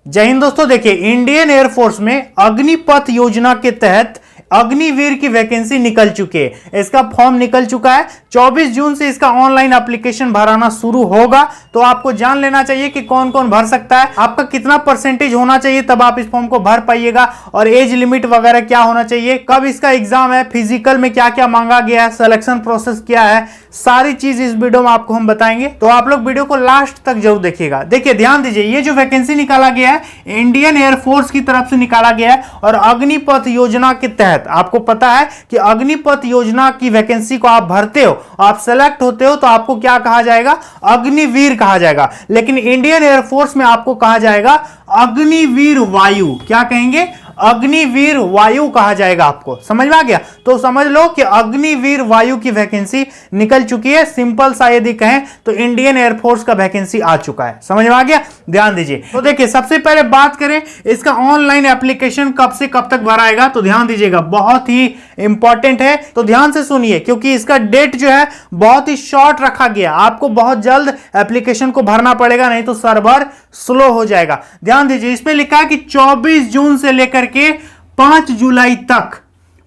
जय हिंद दोस्तों। देखिए, इंडियन एयरफोर्स में अग्निपथ योजना के तहत अग्निवीर की वैकेंसी निकल चुकी है। इसका फॉर्म निकल चुका है। 24 जून से इसका ऑनलाइन एप्लीकेशन भराना शुरू होगा। तो आपको जान लेना चाहिए कि कौन कौन भर सकता है, आपका कितना परसेंटेज होना चाहिए, तब आप इस फॉर्म को भर पाइएगा, और एज लिमिट वगैरह क्या होना चाहिए, कब इसका एग्जाम है, फिजिकल में क्या क्या मांगा गया है, सिलेक्शन प्रोसेस क्या है, सारी चीज इस वीडियो में आपको हम बताएंगे। तो आप लोग वीडियो को लास्ट तक जरूर देखिएगा। देखिए, ध्यान दीजिए, ये जो वैकेंसी निकाला गया है इंडियन एयरफोर्स की तरफ से निकाला गया है, और अग्निपथ योजना के तहत आपको पता है कि अग्निपथ योजना की वैकेंसी को आप भरते हो, आप सेलेक्ट होते हो, तो आपको क्या कहा जाएगा, अग्निवीर कहा जाएगा। लेकिन इंडियन एयरफोर्स में आपको कहा जाएगा अग्निवीर वायु। क्या कहेंगे? अग्निवीर वायु कहा जाएगा। आपको समझ में आ गया? तो समझ लो कि अग्निवीर वायु की वैकेंसी निकल चुकी है। सिंपल सा यदि कहें तो इंडियन एयरफोर्स का वैकेंसी आ चुका है। समझ में आ गया? ध्यान दीजिए। तो देखिए, सबसे पहले बात करें इसका ऑनलाइन एप्लीकेशन कब से कब तक भराएगा, तो ध्यान दीजिएगा, बहुत ही इंपॉर्टेंट है। तो ध्यान से सुनिए, क्योंकि इसका डेट जो है बहुत ही शॉर्ट रखा गया। आपको बहुत जल्द एप्लीकेशन को भरना पड़ेगा, नहीं तो सर्वर स्लो हो जाएगा। ध्यान दीजिए, इस पे लिखा है कि 24 जून से लेकर के 5 जुलाई तक,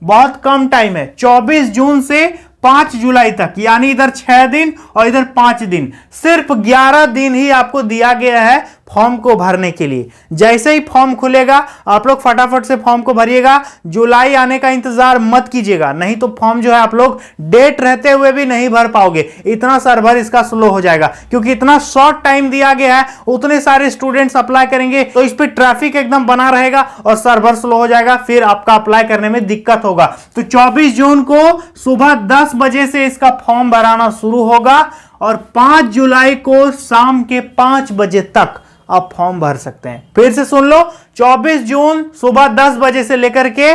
बहुत कम टाइम है। 24 जून से 5 जुलाई तक, यानी इधर 6 दिन और इधर 5 दिन, सिर्फ 11 दिन ही आपको दिया गया है फॉर्म को भरने के लिए। जैसे ही फॉर्म खुलेगा आप लोग फटाफट से फॉर्म को भरिएगा। जुलाई आने का इंतजार मत कीजिएगा, नहीं तो फॉर्म जो है आप लोग डेट रहते हुए भी नहीं भर पाओगे। इतना सर्वर इसका स्लो हो जाएगा, क्योंकि इतना शॉर्ट टाइम दिया गया है। उतने सारे स्टूडेंट्स अप्लाई करेंगे तो इस पर ट्रैफिक एकदम बना रहेगा और सर्वर स्लो हो जाएगा, फिर आपका अप्लाई करने में दिक्कत होगा। तो 24 जून को सुबह 10 बजे से इसका फॉर्म भराना शुरू होगा, और 5 जुलाई को शाम के 5 बजे तक आप फॉर्म भर सकते हैं। फिर से सुन लो, 24 जून सुबह 10 बजे से लेकर के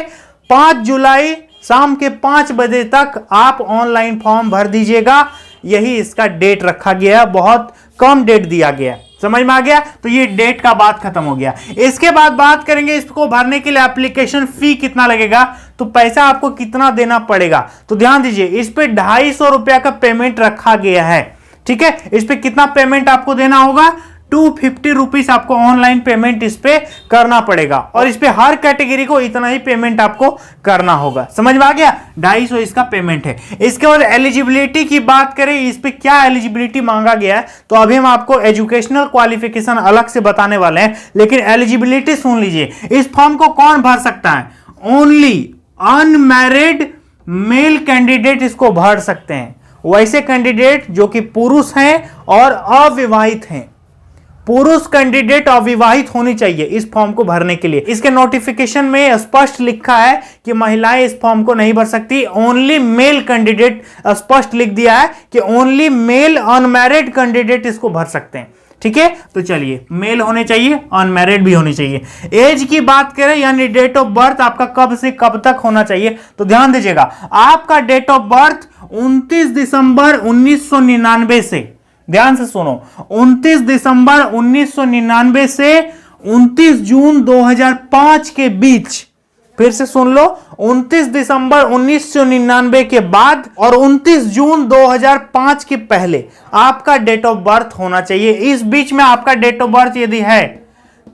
5 जुलाई शाम के 5 बजे तक आप ऑनलाइन फॉर्म भर दीजिएगा। यही इसका डेट रखा गया है, बहुत कम डेट दिया गया है। समझ में आ गया? तो ये डेट का बात खत्म हो गया। इसके बाद बात करेंगे इसको भरने के लिए एप्लीकेशन फी कितना लगेगा, तो पैसा आपको कितना देना पड़ेगा। तो ध्यान दीजिए, इस पे 250 रुपया का पेमेंट रखा गया है। ठीक है, इस पे कितना पेमेंट आपको देना होगा, 250 रुपीज आपको ऑनलाइन पेमेंट इस पे करना पड़ेगा, और इस पे हर कैटेगरी को इतना ही पेमेंट आपको करना होगा। समझ में आ गया? 250 इसका पेमेंट है। इसके बाद एलिजिबिलिटी की बात करें, इस पे क्या एलिजिबिलिटी मांगा गया है, तो अभी हम आपको एजुकेशनल क्वालिफिकेशन अलग से बताने वाले हैं, लेकिन एलिजिबिलिटी सुन लीजिए। इस फॉर्म को कौन भर सकता है? ओनली अनमैरिड मेल कैंडिडेट इसको भर सकते हैं। वैसे कैंडिडेट जो कि पुरुष हैं और अविवाहित हैं, पुरुष कैंडिडेट अविवाहित होनी चाहिए इस फॉर्म को भरने के लिए। इसके नोटिफिकेशन में स्पष्ट लिखा है कि महिलाएं इस फॉर्म को नहीं भर सकती। ओनली मेल कैंडिडेट स्पष्ट लिख दिया है कि ओनली मेल अनमैरिड कैंडिडेट इसको भर सकते हैं। ठीक है, तो चलिए, मेल होने चाहिए, अनमैरिड भी होनी चाहिए। एज की बात करें, यानी डेट ऑफ बर्थ आपका कब से कब तक होना चाहिए, तो ध्यान दीजिएगा, आपका डेट ऑफ बर्थ 29 दिसंबर 1999 से, ध्यान से सुनो, 29 दिसंबर 1999 से 29 जून 2005 के बीच। फिर से सुन लो, 29 दिसंबर 1999 के बाद और 29 जून 2005 के पहले आपका डेट ऑफ बर्थ होना चाहिए। इस बीच में आपका डेट ऑफ बर्थ यदि है,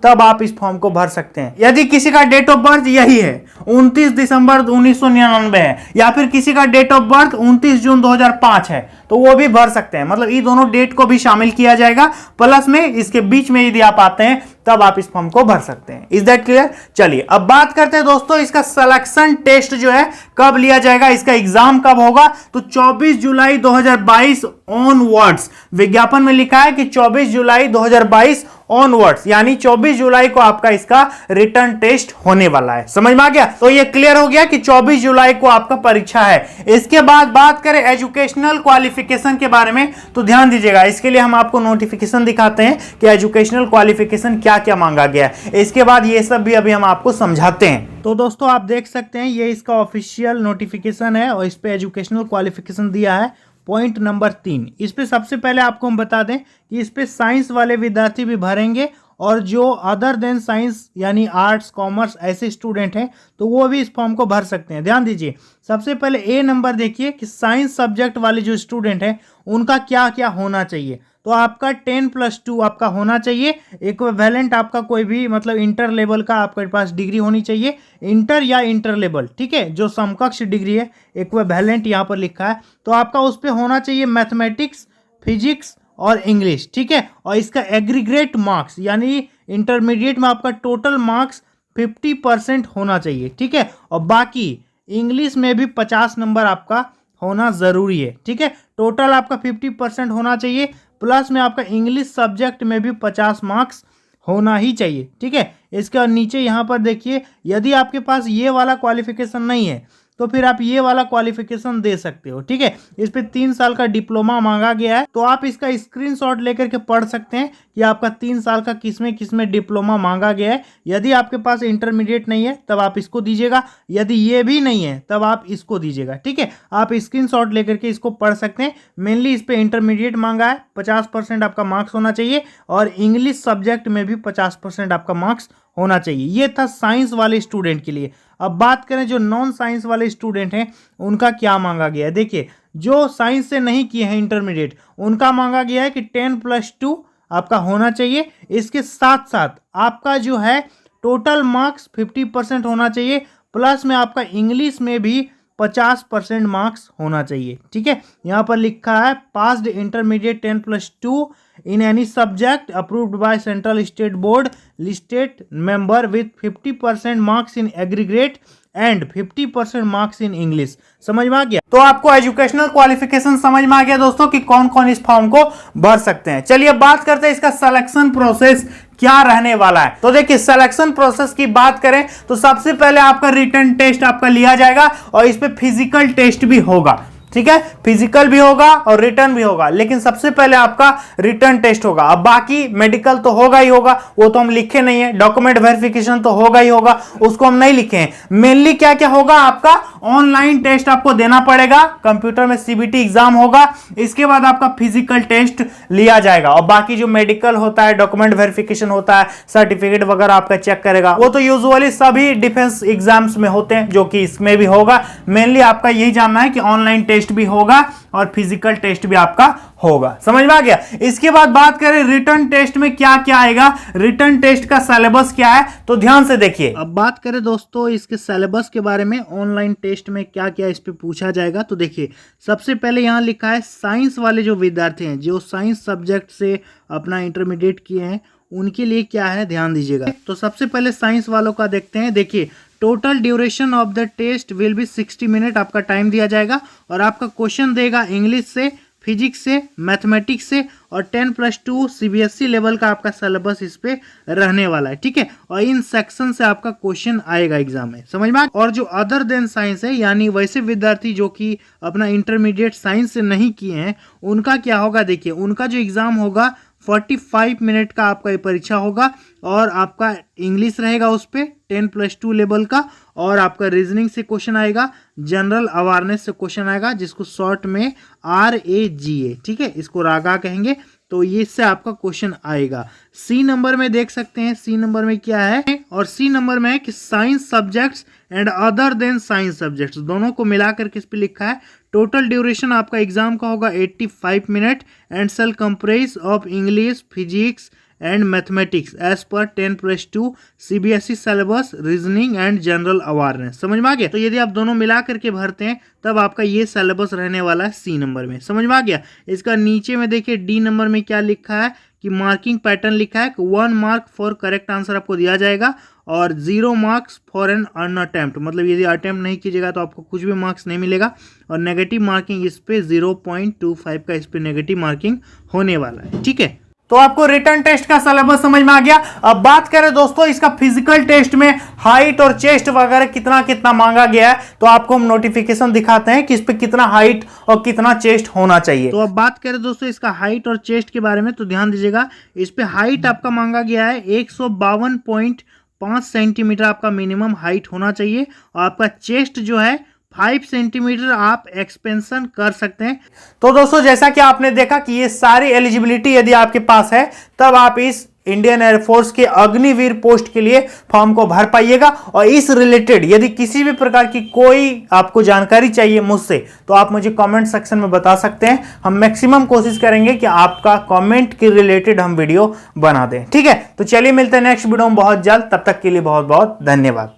तब आप इस फॉर्म को भर सकते हैं। यदि किसी का डेट ऑफ बर्थ यही है, 29 दिसंबर 1999 है, या फिर किसी का डेट ऑफ बर्थ 29 जून 2005 है, तो वो भी भर सकते हैं। मतलब ये दोनों डेट को भी शामिल किया जाएगा, प्लस में इसके बीच में यदि आप आते हैं तब आप इस फॉर्म को भर सकते हैं। Is that clear? चलिए, अब बात करते हैं दोस्तों, इसका सिलेक्शन टेस्ट जो है कब लिया जाएगा, इसका एग्जाम कब होगा, तो 24 जुलाई 2022 ऑनवर्ड्स। विज्ञापन में लिखा है कि 24 जुलाई 2022 ऑनवर्ड्स, यानी 24 जुलाई को आपका इसका रिटर्न टेस्ट होने वाला है। समझ में आ गया? तो ये क्लियर हो गया कि 24 जुलाई को आपका परीक्षा है। इसके बाद बात करें एजुकेशनल क्वालिफिकेशन के बारे में, तो ध्यान दीजिएगा, इसके लिए हम आपको नोटिफिकेशन दिखाते हैं कि एजुकेशनल क्वालिफिकेशन क्या क्या मांगा गया है। इसके बाद ये सब भी अभी हम आपको समझाते हैं। तो दोस्तों, आप देख सकते हैं, ये इसका ऑफिशियल नोटिफिकेशन है, और इस पे एजुकेशनल क्वालिफिकेशन दिया है। पॉइंट नंबर 3, इस पे सबसे पहले आपको हम बता दें कि इस पे साइंस वाले विद्यार्थी भी भरेंगे, और जो अदर देन साइंस यानी आर्ट्स कॉमर्स ऐसे स्टूडेंट हैं तो वो भी इस फॉर्म को भर सकते हैं। ध्यान दीजिए, सबसे पहले ए नंबर देखिए कि साइंस सब्जेक्ट वाले जो स्टूडेंट हैं उनका क्या क्या होना चाहिए। तो आपका 10+2 आपका होना चाहिए। इक्विवेलेंट आपका कोई भी मतलब इंटर लेवल का आपके पास डिग्री होनी चाहिए, इंटर या इंटर लेवल, ठीक है, जो समकक्ष डिग्री है इक्विवेलेंट यहाँ पर लिखा है, तो आपका उस पर होना चाहिए मैथमेटिक्स, फिजिक्स और इंग्लिश, ठीक है। और इसका एग्रीगेट मार्क्स यानी इंटरमीडिएट में आपका टोटल मार्क्स 50% होना चाहिए, ठीक है। और बाकी इंग्लिश में भी 50 नंबर आपका होना ज़रूरी है, ठीक है। टोटल आपका 50% होना चाहिए, प्लस में आपका इंग्लिश सब्जेक्ट में भी 50 मार्क्स होना ही चाहिए, ठीक है। इसके नीचे यहाँ पर देखिए, यदि आपके पास ये वाला क्वालिफिकेशन नहीं है तो फिर आप ये वाला क्वालिफिकेशन दे सकते हो, ठीक है। इस पे 3 साल का डिप्लोमा मांगा गया है, तो आप इसका स्क्रीनशॉट लेकर के पढ़ सकते हैं कि आपका 3 साल का किसमें डिप्लोमा मांगा गया है। यदि आपके पास इंटरमीडिएट नहीं है तब आप इसको दीजिएगा, यदि ये भी नहीं है तब आप इसको दीजिएगा, ठीक है। आप स्क्रीनशॉट लेकर के इसको पढ़ सकते हैं। मेनली इस पे इंटरमीडिएट मांगा है, 50% आपका मार्क्स होना चाहिए, और इंग्लिश सब्जेक्ट में भी 50% आपका मार्क्स होना चाहिए। ये था साइंस वाले स्टूडेंट के लिए। अब बात करें जो नॉन साइंस वाले स्टूडेंट हैं उनका क्या मांगा गया है। देखिए, जो साइंस से नहीं किए हैं इंटरमीडिएट, उनका मांगा गया है कि 10+2 आपका होना चाहिए। इसके साथ साथ आपका जो है टोटल मार्क्स 50% होना चाहिए, प्लस में आपका इंग्लिश में भी 50% मार्क्स होना चाहिए, ठीक है। यहाँ पर लिखा है passed intermediate 10+2 in any subject approved by central state board listed member with 50% marks in aggregate and 50% marks in English. समझ में आ गया? तो आपको एजुकेशनल क्वालिफिकेशन समझ में आ गया दोस्तों कि कौन कौन इस फॉर्म को भर सकते हैं। चलिए बात करते हैं इसका सिलेक्शन प्रोसेस क्या रहने वाला है। तो देखिए, सिलेक्शन प्रोसेस की बात करें तो सबसे पहले आपका रिटन टेस्ट आपका लिया जाएगा और इस पे फिजिकल टेस्ट भी होगा, ठीक है। फिजिकल भी होगा और रिटर्न भी होगा, लेकिन सबसे पहले आपका रिटर्न टेस्ट होगा। अब बाकी मेडिकल तो होगा ही होगा, वो तो हम लिखे नहीं है। डॉक्यूमेंट वेरिफिकेशन तो होगा ही होगा, उसको हम नहीं लिखे हैं। मेनली क्या क्या होगा, आपका ऑनलाइन टेस्ट आपको देना पड़ेगा, कंप्यूटर में सीबीटी एग्जाम होगा, इसके बाद आपका फिजिकल टेस्ट लिया जाएगा। और बाकी जो मेडिकल होता है, डॉक्यूमेंट वेरिफिकेशन होता है, सर्टिफिकेट वगैरह आपका चेक करेगा, वो तो यूजुअली सभी डिफेंस एग्जाम्स में होते हैं, जो कि इसमें भी होगा। मेनली आपका यही जानना है कि ऑनलाइन टेस्ट भी होगा और फिजिकल टेस्ट भी आपका होगा। समझ में आ गया? इसके बाद बात करें रिटर्न टेस्ट में क्या क्या आएगा, रिटर्न टेस्ट का सिलेबस क्या है, तो ध्यान से देखिए। अब बात करें दोस्तों इसके सिलेबस के बारे में, ऑनलाइन टेस्ट में क्या क्या इस पे पूछा जाएगा। तो देखिए, सबसे पहले यहां लिखा है साइंस वाले जो विद्यार्थी हैं, जो साइंस सब्जेक्ट से अपना इंटरमीडिएट किए हैं, उनके लिए क्या है, ध्यान दीजिएगा। तो सबसे पहले साइंस वालों का देखते हैं। देखिए, total duration of the test will be 60 minute आपका टाइम दिया जाएगा, और आपका क्वेश्चन देगा इंग्लिश से, फिजिक्स से, मैथमेटिक्स से, और 10+2 सीबीएसई लेवल का आपका सिलेबस इस पे रहने वाला है, ठीक है। और इन सेक्शन से आपका क्वेश्चन आएगा एग्जाम में, समझ में। और जो अदर देन साइंस है, यानी वैसे विद्यार्थी जो कि अपना इंटरमीडिएट साइंस से नहीं किए हैं, उनका क्या होगा, देखिए, उनका जो एग्जाम होगा 45 मिनट का आपका परीक्षा होगा, और आपका इंग्लिश रहेगा उस पर 10+2 लेवल का, और आपका रीजनिंग से क्वेश्चन आएगा, जनरल अवेयरनेस से क्वेश्चन आएगा, जिसको शॉर्ट में RAGA, ठीक है, इसको रागा कहेंगे। तो ये इससे आपका क्वेश्चन आएगा। सी नंबर में देख सकते हैं, सी नंबर में क्या है, और सी नंबर में है कि science subjects and other than science subjects, दोनों को मिलाकर किस पे लिखा है। टोटल ड्यूरेशन आपका एग्जाम का होगा 85 minute and sale comprise of English, physics and mathematics as per 10+2 CBSE syllabus, reasoning and general awareness. समझ में आ गया? तो यदि आप दोनों मिला करके भरते हैं तब आपका ये सिलेबस रहने वाला है सी नंबर में। समझ में आ गया? इसका नीचे में देखिए डी नंबर में क्या लिखा है कि मार्किंग पैटर्न लिखा है कि 1 मार्क फॉर करेक्ट आंसर आपको दिया जाएगा, और 0 मार्क्स फॉर एन अनअटेम्प्ट, मतलब यदि अटेम्प्ट नहीं कीजिएगा तो आपको कुछ भी मार्क्स नहीं मिलेगा। और नेगेटिव मार्किंग इस पे 0.25 का इस पे नेगेटिव मार्किंग होने वाला है, ठीक है। तो आपको रिटर्न टेस्ट का सिलेबस समझ में आ गया। अब बात करें दोस्तों इसका फिजिकल टेस्ट में हाइट और चेस्ट वगैरह कितना कितना मांगा गया है, तो आपको हम नोटिफिकेशन दिखाते हैं कि इस पे कितना हाइट और कितना चेस्ट होना चाहिए। तो अब बात करें दोस्तों इसका हाइट और चेस्ट के बारे में, तो ध्यान दीजिएगा, इस पे हाइट आपका मांगा गया है 152.5 सेंटीमीटर आपका मिनिमम हाइट होना चाहिए, और आपका चेस्ट जो है 5 सेंटीमीटर आप एक्सपेंशन कर सकते हैं। तो दोस्तों जैसा कि आपने देखा कि ये सारी एलिजिबिलिटी यदि आपके पास है तब आप इस इंडियन एयरफोर्स के अग्निवीर पोस्ट के लिए फॉर्म को भर पाइएगा। और इस रिलेटेड यदि किसी भी प्रकार की कोई आपको जानकारी चाहिए मुझसे तो आप मुझे कमेंट सेक्शन में बता सकते हैं। हम मैक्सिमम कोशिश करेंगे कि आपका कमेंट के रिलेटेड हम वीडियो बना दें। ठीक है, तो चलिए मिलते हैं नेक्स्ट वीडियो में बहुत जल्द। तब तक के लिए बहुत बहुत धन्यवाद।